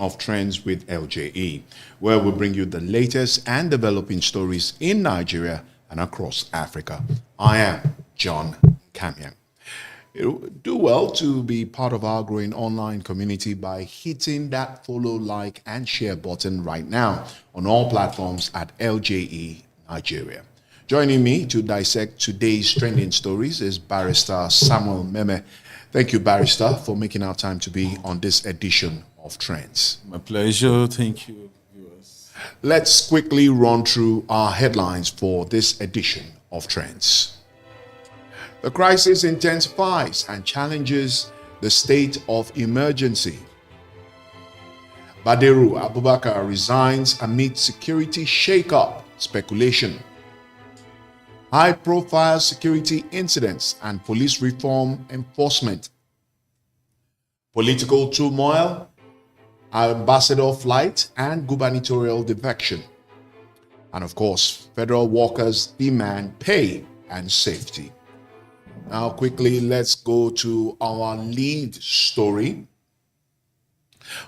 of Trends with LJE, where we bring you the latest and developing stories in Nigeria and across Africa. I am John Kamyan. Do well to be part of our growing online community by hitting that follow, like, and share button right now on all platforms at LJE Nigeria. Joining me to dissect today's trending stories is Barrister Samuel Meme. Thank you, Barrister, for making our time to be on this edition of Trends. My pleasure. Thank you, viewers. Let's quickly run through our headlines for this edition of Trends. The crisis intensifies and challenges the state of emergency. Badaru Abubakar resigns amid security shake-up speculation. High-profile security incidents and police reform enforcement. Political turmoil, ambassador flight, and gubernatorial defection. And of course, federal workers demand pay and safety. Now, quickly, let's go to our lead story,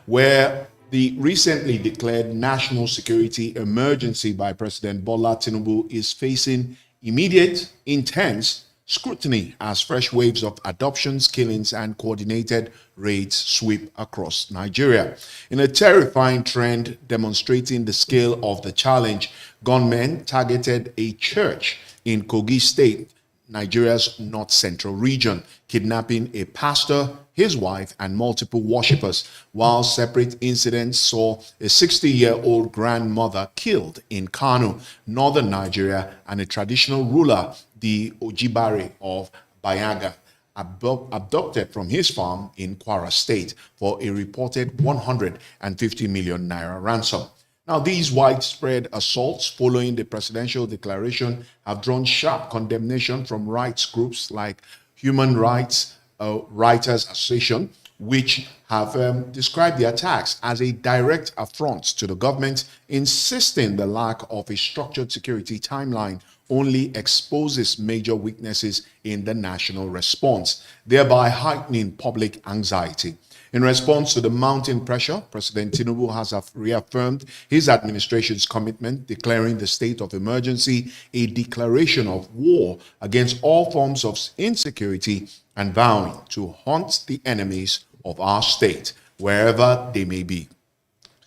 where the recently declared national security emergency by President Bola Tinubu is facing immediate, intense scrutiny as fresh waves of adoptions, killings, and coordinated raids sweep across Nigeria. In a terrifying trend demonstrating the scale of the challenge, gunmen targeted a church in Kogi State, Nigeria's north central region, kidnapping a pastor, his wife, and multiple worshippers, while separate incidents saw a 60-year-old grandmother killed in Kano, northern Nigeria, and a traditional ruler, the Ojibare of Bayaga, abducted from his farm in Kwara State for a reported 150 million naira ransom. Now, these widespread assaults following the presidential declaration have drawn sharp condemnation from rights groups like Human Rights Writers Association, which have described the attacks as a direct affront to the government, insisting the lack of a structured security timeline only exposes major weaknesses in the national response, thereby heightening public anxiety. In response to the mounting pressure, President Tinubu has reaffirmed his administration's commitment, declaring the state of emergency a declaration of war against all forms of insecurity and vowing to hunt the enemies of our state, wherever they may be.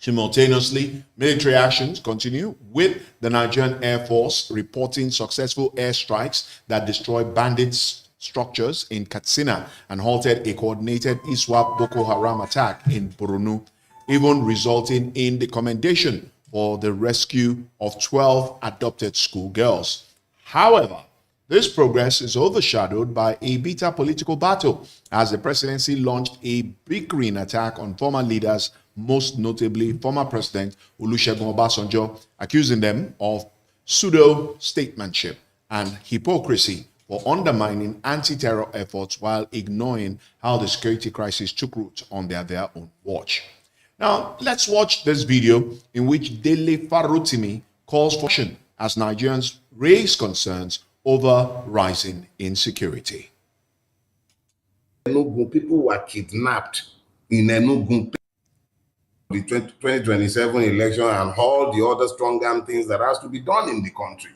Simultaneously, military actions continue, with the Nigerian Air Force reporting successful airstrikes that destroyed bandits' structures in Katsina and halted a coordinated ISWAP Boko Haram attack in Borno, even resulting in the commendation for the rescue of 12 adopted schoolgirls. However, this progress is overshadowed by a bitter political battle as the presidency launched a bickering attack on former leaders, most notably former President Olusegun Obasanjo, accusing them of pseudo-statesmanship and hypocrisy for undermining anti-terror efforts while ignoring how the security crisis took root on their own watch. Now, let's watch this video in which Dele Farotimi calls for action as Nigerians raise concerns over rising insecurity. Enugu people were kidnapped in Enugu, the 2027 election, and all the other strong arm things that has to be done in the country.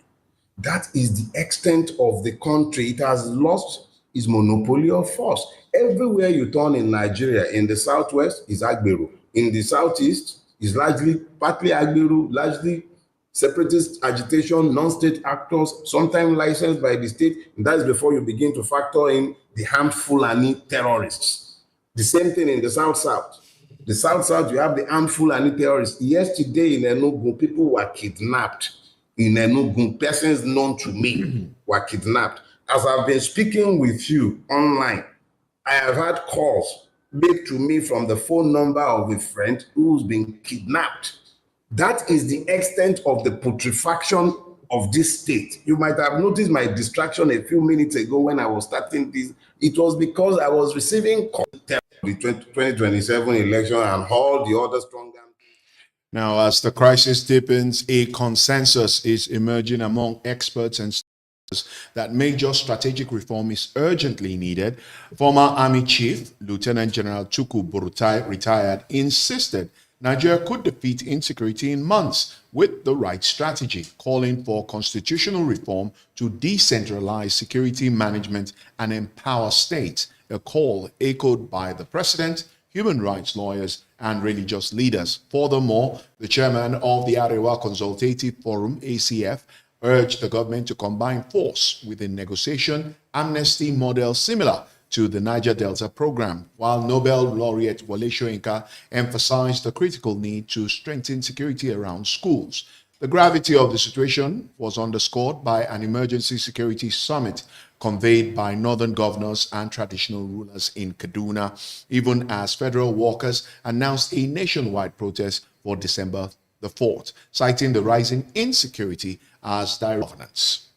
That is the extent of the country. It has lost its monopoly of force. Everywhere you turn in Nigeria, in the southwest is Agberu. In the southeast is partly Agberu, largely separatist agitation, non-state actors, sometimes licensed by the state. And that is before you begin to factor in the armed Fulani terrorists. The same thing in the south-south. The south-south, you have the armed Fulani terrorists. Yesterday in Enugu, people were kidnapped. In Enugu, persons known to me were kidnapped. As I've been speaking with you online, I have had calls made to me from the phone number of a friend who's been kidnapped. That is the extent of the putrefaction of this state. You might have noticed my distraction a few minutes ago when I was starting this. It was because I was receiving calls for the 2027 election and all the other strong. Now, as the crisis deepens, a consensus is emerging among experts and that major strategic reform is urgently needed. Former Army Chief Lieutenant General Tuku Burutai, retired, insisted Nigeria could defeat insecurity in months with the right strategy, calling for constitutional reform to decentralize security management and empower states, a call echoed by the president, human rights lawyers, and religious leaders. Furthermore, the chairman of the Arewa Consultative Forum, ACF, urged the government to combine force with a negotiation amnesty model similar to the Niger Delta program, while Nobel laureate Wole Soyinka emphasized the critical need to strengthen security around schools. The gravity of the situation was underscored by an emergency security summit conveyed by northern governors and traditional rulers in Kaduna, even as federal workers announced a nationwide protest for December the 4th, citing the rising insecurity as direct governance.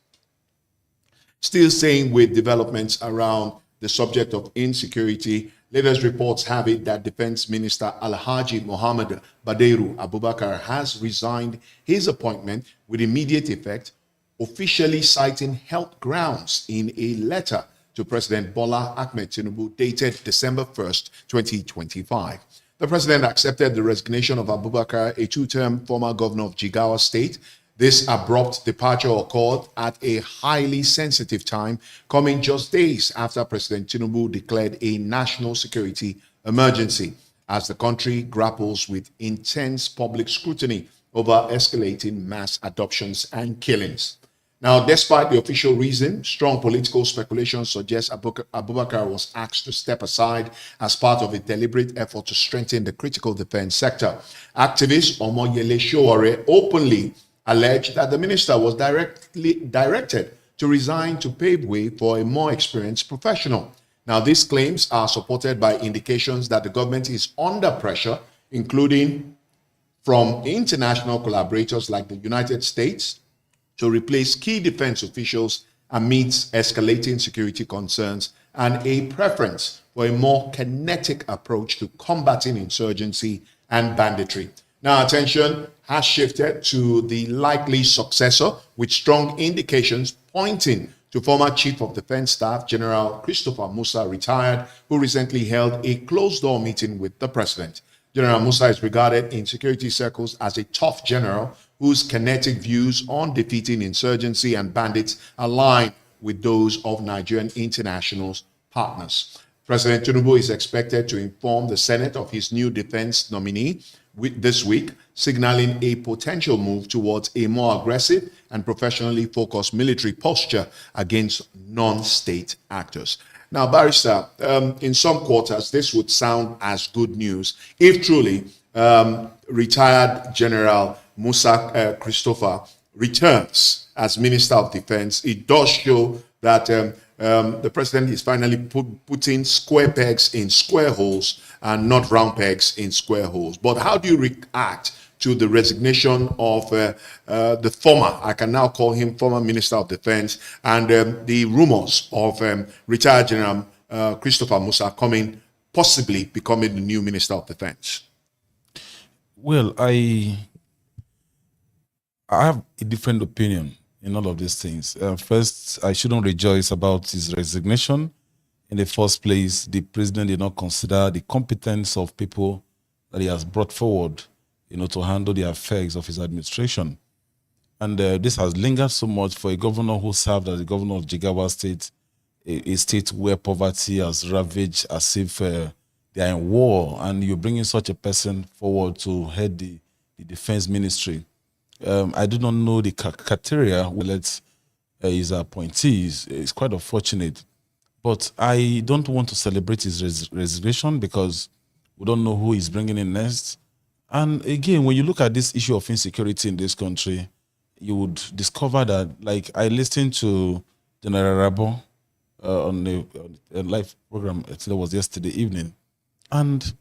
Still staying with developments around the subject of insecurity, latest reports have it that Defense Minister Alhaji Mohammed Badaru Abubakar has resigned his appointment with immediate effect, officially citing health grounds in a letter to President Bola Ahmed Tinubu dated December 1st, 2025. The president accepted the resignation of Abubakar, a two-term former governor of Jigawa State. This abrupt departure occurred at a highly sensitive time, coming just days after President Tinubu declared a national security emergency as the country grapples with intense public scrutiny over escalating mass adoptions and killings. Now, despite the official reason, strong political speculation suggests Abubakar was asked to step aside as part of a deliberate effort to strengthen the critical defense sector. Activist Omoyele Sowore openly alleged that the minister was directed to resign to pave way for a more experienced professional. Now, these claims are supported by indications that the government is under pressure, including from international collaborators like the United States, to replace key defense officials amidst escalating security concerns and a preference for a more kinetic approach to combating insurgency and banditry. Now, attention has shifted to the likely successor, with strong indications pointing to former Chief of Defense Staff General Christopher Musa, retired, who recently held a closed-door meeting with the president. General Musa is regarded in security circles as a tough general whose kinetic views on defeating insurgency and bandits align with those of Nigerian international partners. President Tinubu is expected to inform the Senate of his new defense nominee this week, signaling a potential move towards a more aggressive and professionally focused military posture against non-state actors. Now, Barrister, in some quarters, this would sound as good news if truly retired General Musa Christopher returns as Minister of Defense. It does show that the president is finally putting square pegs in square holes and not round pegs in square holes. But how do you react to the resignation of the former, I can now call him former Minister of Defense, and the rumors of retired General Christopher Musa possibly becoming the new Minister of Defense? Well, I have a different opinion in all of these things. First, I shouldn't rejoice about his resignation. In the first place, the president did not consider the competence of people that he has brought forward, to handle the affairs of his administration. And this has lingered so much for a governor who served as the governor of Jigawa State, a state where poverty has ravaged as if they are in war, and you're bringing such a person forward to head the defense ministry. I do not know the criteria who lets his appointees. It's quite unfortunate. But I don't want to celebrate his resignation because we don't know who he's bringing in next. And again, when you look at this issue of insecurity in this country, you would discover that, like, I listened to General Rabo on a live program, it was yesterday evening, and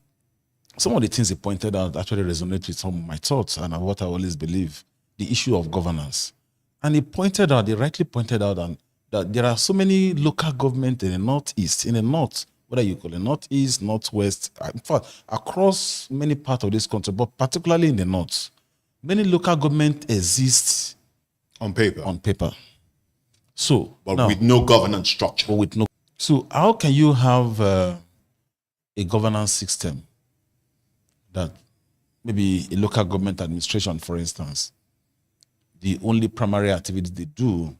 some of the things he pointed out actually resonate with some of my thoughts and what I always believe, the issue of governance. And he rightly pointed out that there are so many local government in the northeast, in the north, whether you call it northeast, northwest, in fact, across many parts of this country, but particularly in the north, many local government exist on paper. So, but now, with no governance structure. So how can you have a governance system that maybe a local government administration, for instance, the only primary activity they do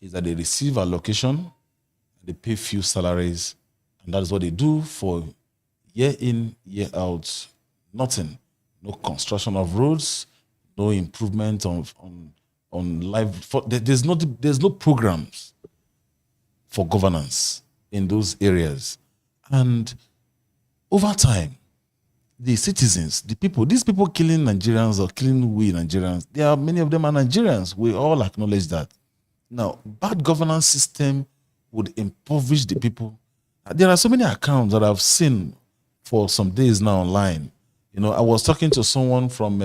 is that they receive allocation, they pay few salaries, and that is what they do for year in, year out. Nothing. No construction of roads, no improvement on life. There's no programs for governance in those areas. And over time, the citizens, the people, these people killing Nigerians or killing we Nigerians, many of them are Nigerians. We all acknowledge that. Now, bad governance system would impoverish the people. There are so many accounts that I've seen for some days now online. You know, I was talking to someone from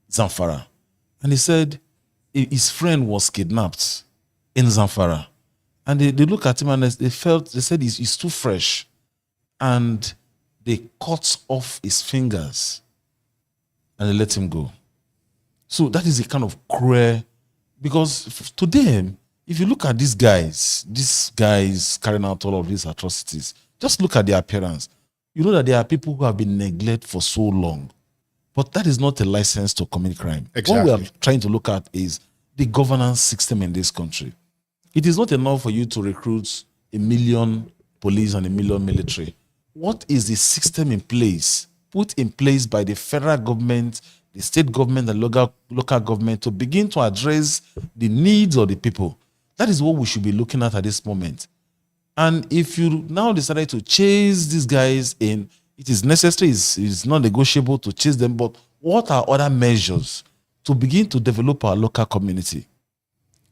Zamfara, and he said his friend was kidnapped in Zamfara. And they look at him and they said he's too fresh. And they cut off his fingers and they let him go. So that is a kind of cruel, because to them, if you look at these guys carrying out all of these atrocities, just look at their appearance. You know that there are people who have been neglected for so long. But that is not a license to commit crime. Exactly. What we are trying to look at is the governance system in this country. It is not enough for you to recruit 1 million police and 1 million military. What is the system in place, put in place by the federal government, the state government, and local government to begin to address the needs of the people? That is what we should be looking at this moment. And if you now decided to chase these guys in, it is necessary, it's not negotiable to chase them, but what are other measures to begin to develop our local community?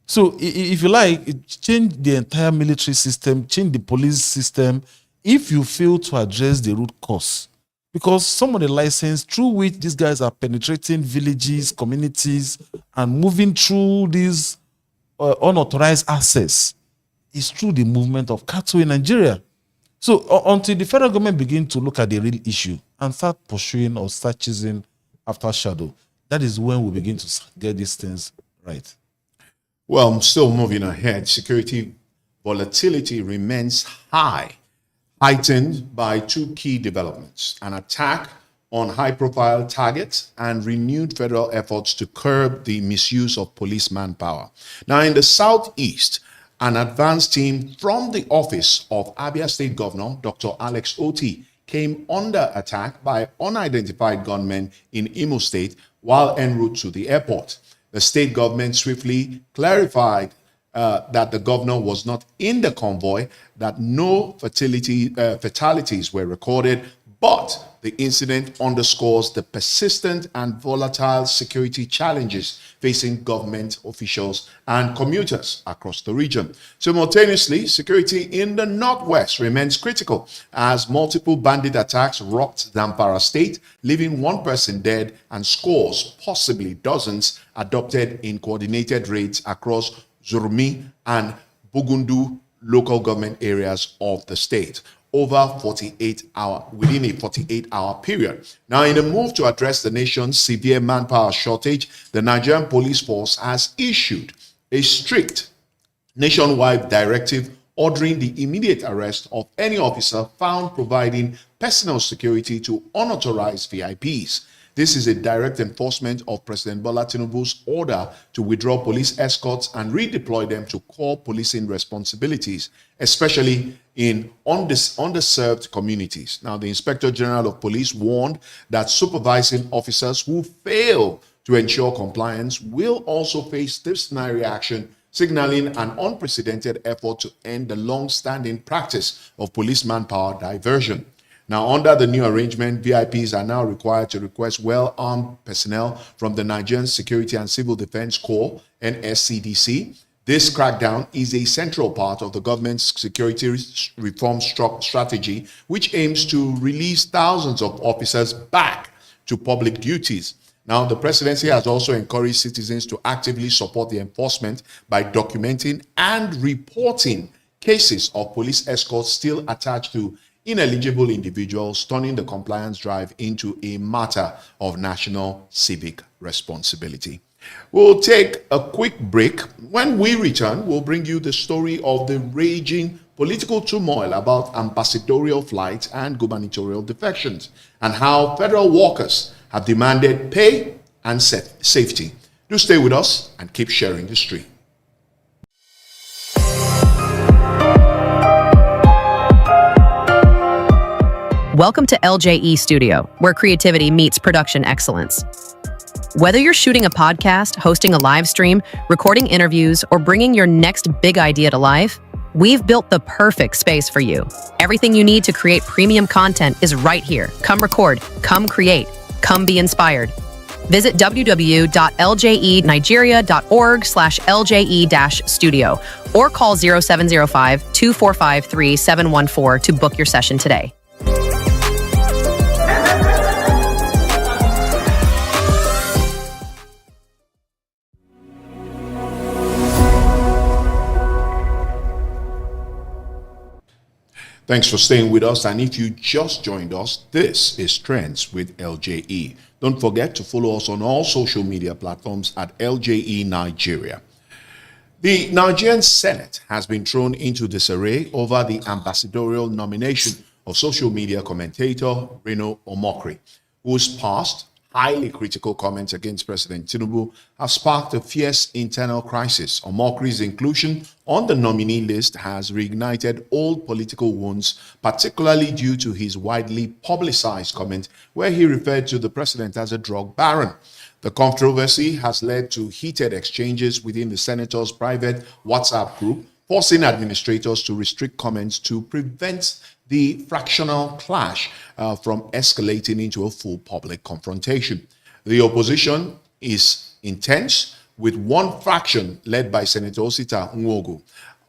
So if you like, change the entire military system, change the police system, if you fail to address the root cause. Because some of the license through which these guys are penetrating villages, communities, and moving through these unauthorized access is through the movement of cattle in Nigeria. So until the federal government begin to look at the real issue and start pursuing or start chasing after shadow, that is when we begin to get these things right. Well, still moving ahead, security volatility remains high, heightened by two key developments: an attack on high-profile targets and renewed federal efforts to curb the misuse of police manpower. Now, in the southeast, an advance team from the office of Abia State Governor Dr. Alex Oti came under attack by unidentified gunmen in Imo State while en route to the airport. The state government swiftly clarified that the governor was not in the convoy, that no fatalities were recorded, but the incident underscores the persistent and volatile security challenges facing government officials and commuters across the region. Simultaneously, security in the northwest remains critical as multiple bandit attacks rocked Zamfara State, leaving one person dead and scores, possibly dozens, adopted in coordinated raids across Zurmi and Bugundu local government areas of the state within a 48-hour period. Now, in a move to address the nation's severe manpower shortage, the Nigerian police force has issued a strict nationwide directive ordering the immediate arrest of any officer found providing personal security to unauthorized VIPs. This is a direct enforcement of President Bola Tinubu's order to withdraw police escorts and redeploy them to core policing responsibilities, especially in underserved communities. Now, the Inspector General of Police warned that supervising officers who fail to ensure compliance will also face disciplinary action, signaling an unprecedented effort to end the long-standing practice of police manpower diversion. Now, under the new arrangement, VIPs are now required to request well-armed personnel from the Nigerian Security and Civil Defense Corps, NSCDC. This crackdown is a central part of the government's security reform strategy, which aims to release thousands of officers back to public duties. Now, the presidency has also encouraged citizens to actively support the enforcement by documenting and reporting cases of police escorts still attached to ineligible individuals, turning the compliance drive into a matter of national civic responsibility. We'll take a quick break. When we return, we'll bring you the story of the raging political turmoil about ambassadorial flights and gubernatorial defections, and how federal workers have demanded pay and safety. Do stay with us and keep sharing the stream. Welcome to LJE Studio, where creativity meets production excellence. Whether you're shooting a podcast, hosting a live stream, recording interviews, or bringing your next big idea to life, we've built the perfect space for you. Everything you need to create premium content is right here. Come record, come create, come be inspired. Visit www.ljenigeria.org/LJE-studio or call 0705-245-3714 to book your session today. Thanks for staying with us. And if you just joined us, this is Trends with LJE. Don't forget to follow us on all social media platforms at LJE Nigeria. The Nigerian Senate has been thrown into disarray over the ambassadorial nomination of social media commentator Reno Omokri, whose past highly critical comments against President Tinubu have sparked a fierce internal crisis. Omokri's inclusion on the nominee list has reignited old political wounds, particularly due to his widely publicized comment where he referred to the president as a drug baron. The controversy has led to heated exchanges within the senator's private WhatsApp group, forcing administrators to restrict comments to prevent the fractional clash from escalating into a full public confrontation. The opposition is intense, with one faction led by Senator Osita Nwogu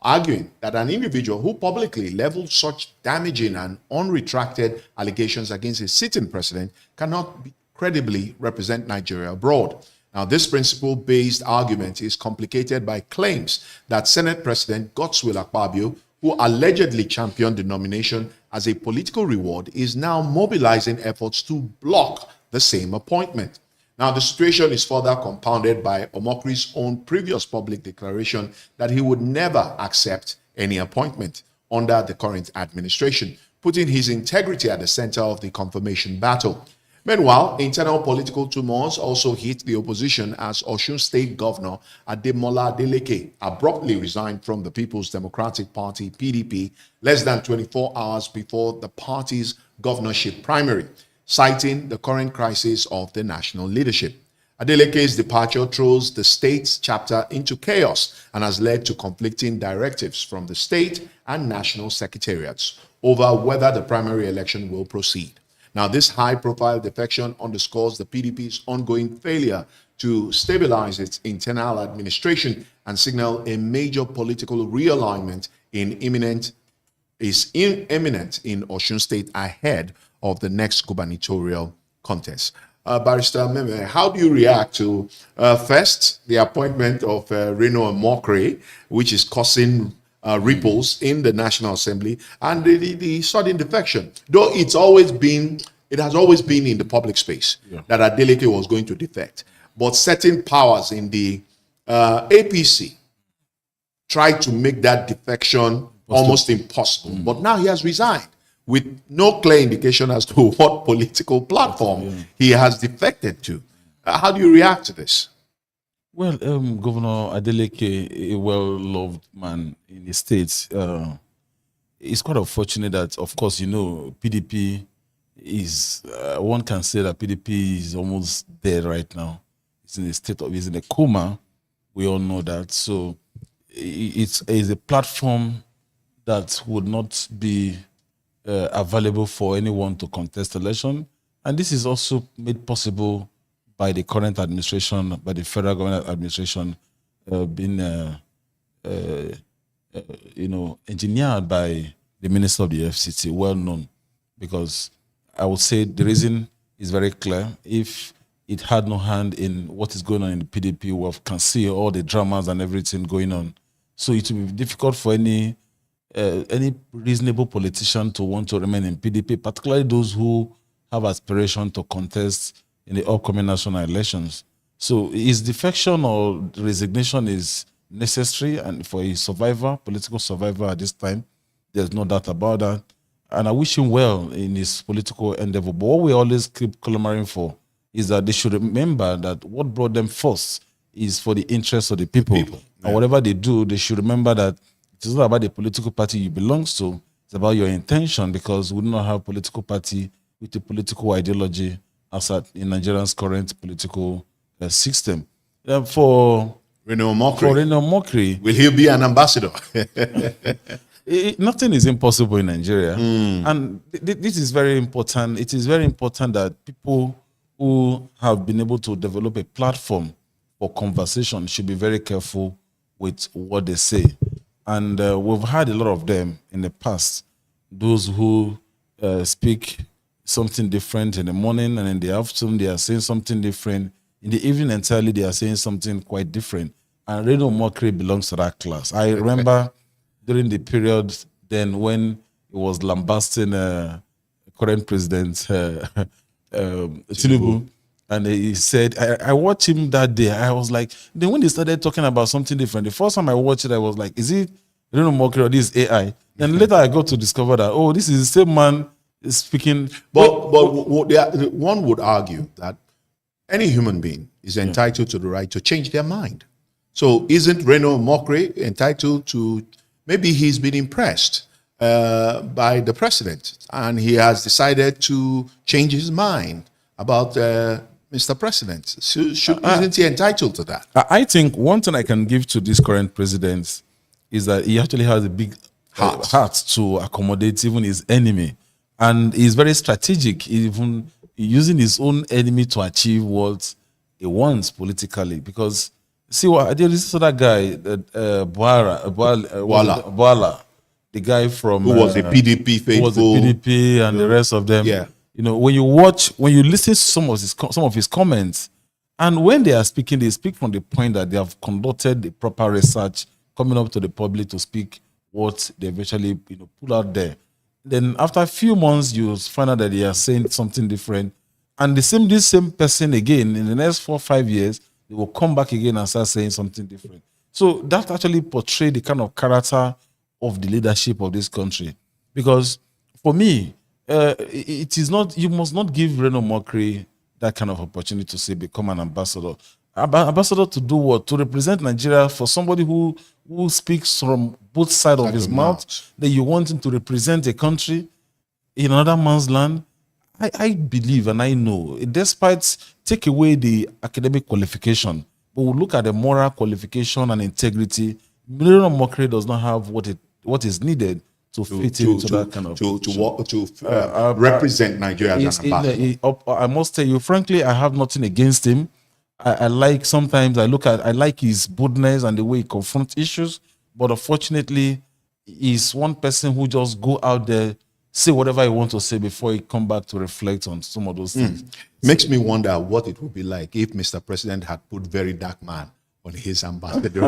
arguing that an individual who publicly leveled such damaging and unretracted allegations against a sitting president cannot credibly represent Nigeria abroad. Now, this principle-based argument is complicated by claims that Senate President Godswill Akpabio, who allegedly championed the nomination as a political reward, is now mobilizing efforts to block the same appointment. Now, the situation is further compounded by Omokri's own previous public declaration that he would never accept any appointment under the current administration, putting his integrity at the center of the confirmation battle. Meanwhile, internal political turmoils also hit the opposition as Osun State Governor Ademola Adeleke abruptly resigned from the People's Democratic Party, PDP, less than 24 hours before the party's governorship primary, citing the current crisis of the national leadership. Adeleke's departure throws the state's chapter into chaos and has led to conflicting directives from the state and national secretariats over whether the primary election will proceed. Now, this high-profile defection underscores the PDP's ongoing failure to stabilize its internal administration and signal a major political realignment imminent in Osun State ahead of the next gubernatorial contest. Barrister Meme, how do you react to, first, the appointment of Reno Omokri, which is causing ripples in the National Assembly, and the sudden defection? Though it has always been in the public space that Adeleke was going to defect. But certain powers in the APC tried to make that defection almost impossible. But now he has resigned with no clear indication as to what political platform he has defected to. How do you react to this? Well, Governor Adeleke, a well-loved man in the States, it's quite unfortunate that, of course, PDP is, one can say that PDP is almost dead right now. It's in it's in a coma. We all know that. So it's a platform that would not be available for anyone to contest election. And this is also made possible by the current administration, by the federal government administration, being, engineered by the Minister of the FCT, well known. Because I would say the reason is very clear. If it had no hand in what is going on in the PDP, we can see all the dramas and everything going on. So it will be difficult for any reasonable politician to want to remain in PDP, particularly those who have aspiration to contest in the upcoming national elections. So his defection or resignation is necessary and for a survivor, political survivor at this time. There's no doubt about that. And I wish him well in his political endeavor. But what we always keep clamoring for is that they should remember that what brought them first is for the interests of the people. And whatever they do, they should remember that it is not about the political party you belong to. It's about your intention, because we do not have political party with a political ideology as in Nigeria's current political system. For Reno Mokri, will he be an ambassador? Nothing is impossible in Nigeria. And this is very important. It is very important that people who have been able to develop a platform for conversation should be very careful with what they say. And we've had a lot of them in the past, those who speak something different in the morning, and in the afternoon they are saying something different. In the evening entirely they are saying something quite different. And Reno Mokri belongs to that class. I remember during the period then when he was lambasting current president Tinubu, and he said, I watched him that day. I was like, then when they started talking about something different, the first time I watched it, I was like, is it Reno Mokri or this AI? Then later I got to discover that, oh, this is the same man speaking. But one would argue that any human being is entitled to the right to change their mind. So isn't Reno Mokri entitled to, maybe he's been impressed by the president and he has decided to change his mind about Mr. President. Isn't he entitled to that? I think one thing I can give to this current president is that he actually has a big heart to accommodate even his enemy. And he's very strategic, even using his own enemy to achieve what he wants politically. Because, see, what there is this other guy, Boala, the guy from who was a PDP faithful, who was a PDP and the rest of them. Yeah. You know, when you listen to some of his comments, and when they are speaking, they speak from the point that they have conducted the proper research, coming up to the public to speak what they eventually put out there. Then after a few months, you find out that they are saying something different, and this same person again in the next 4 or 5 years, they will come back again and start saying something different. So that actually portrays the kind of character of the leadership of this country. Because for me, it is not, you must not give Reno Mokri that kind of opportunity to say become an ambassador. Ambassador to do what? To represent Nigeria for somebody who speaks from both sides of his mouth, that you want him to represent a country in another man's land. I believe and I know, despite take away the academic qualification, but we look at the moral qualification and integrity, Reno Mokri does not have what is needed to fit into that kind of represent Nigeria as an ambassador. I must tell you, frankly, I have nothing against him. I like his boldness and the way he confronts issues, but unfortunately, he's one person who just go out there, say whatever he wants to say before he come back to reflect on some of those things. Makes me wonder what it would be like if Mr. President had put very dark man on his ambassador.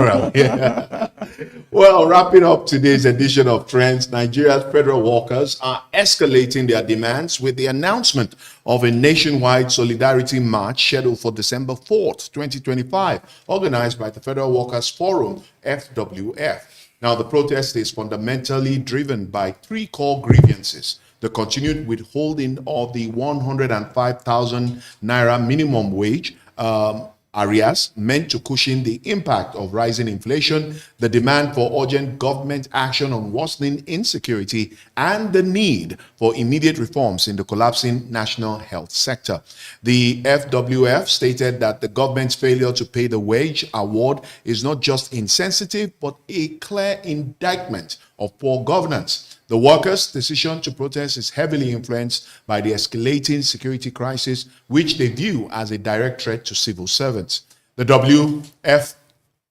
Well, wrapping up today's edition of Trends, Nigeria's federal workers are escalating their demands with the announcement of a nationwide solidarity march scheduled for December 4th, 2025, organized by the Federal Workers Forum, FWF. Now, the protest is fundamentally driven by 3 core grievances: the continued withholding of the 105,000 naira minimum wage, areas meant to cushion the impact of rising inflation, the demand for urgent government action on worsening insecurity, and the need for immediate reforms in the collapsing national health sector. The FWF stated that the government's failure to pay the wage award is not just insensitive, but a clear indictment of poor governance. The workers' decision to protest is heavily influenced by the escalating security crisis, which they view as a direct threat to civil servants. The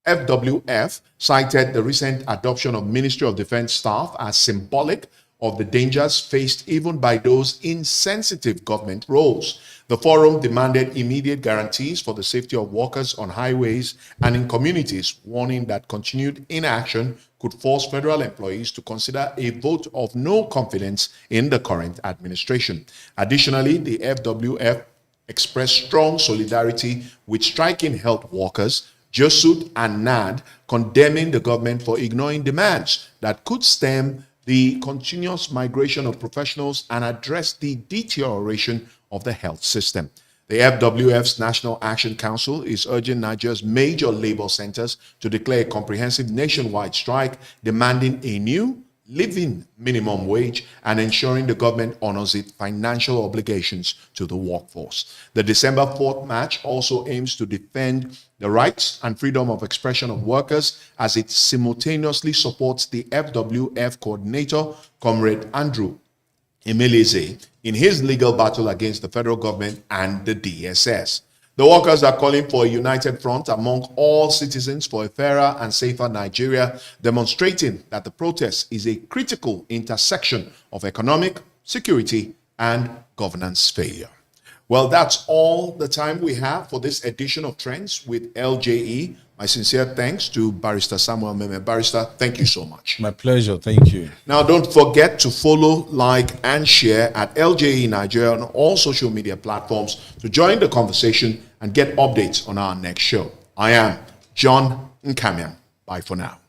FWF cited the recent adoption of Ministry of Defense staff as symbolic of the dangers faced even by those in sensitive government roles. The forum demanded immediate guarantees for the safety of workers on highways and in communities, warning that continued inaction could force federal employees to consider a vote of no confidence in the current administration. Additionally, the FWF expressed strong solidarity with striking health workers, JOSUT and NAD, condemning the government for ignoring demands that could stem the continuous migration of professionals and address the deterioration of the health system. The FWF's National Action Council is urging Nigeria's major labor centers to declare a comprehensive nationwide strike, demanding a new living minimum wage and ensuring the government honors its financial obligations to the workforce. The December 4th march also aims to defend the rights and freedom of expression of workers as it simultaneously supports the FWF coordinator, Comrade Andrew Emeleze, in his legal battle against the federal government and the DSS. The workers are calling for a united front among all citizens for a fairer and safer Nigeria, demonstrating that the protest is a critical intersection of economic, security, and governance failure. Well, that's all the time we have for this edition of Trends with LJE. My sincere thanks to Barrister Samuel Meme. Barrister, thank you so much. My pleasure. Thank you. Now, don't forget to follow, like, and share at LJE Nigeria on all social media platforms to join the conversation and get updates on our next show. I am John Nkamian. Bye for now.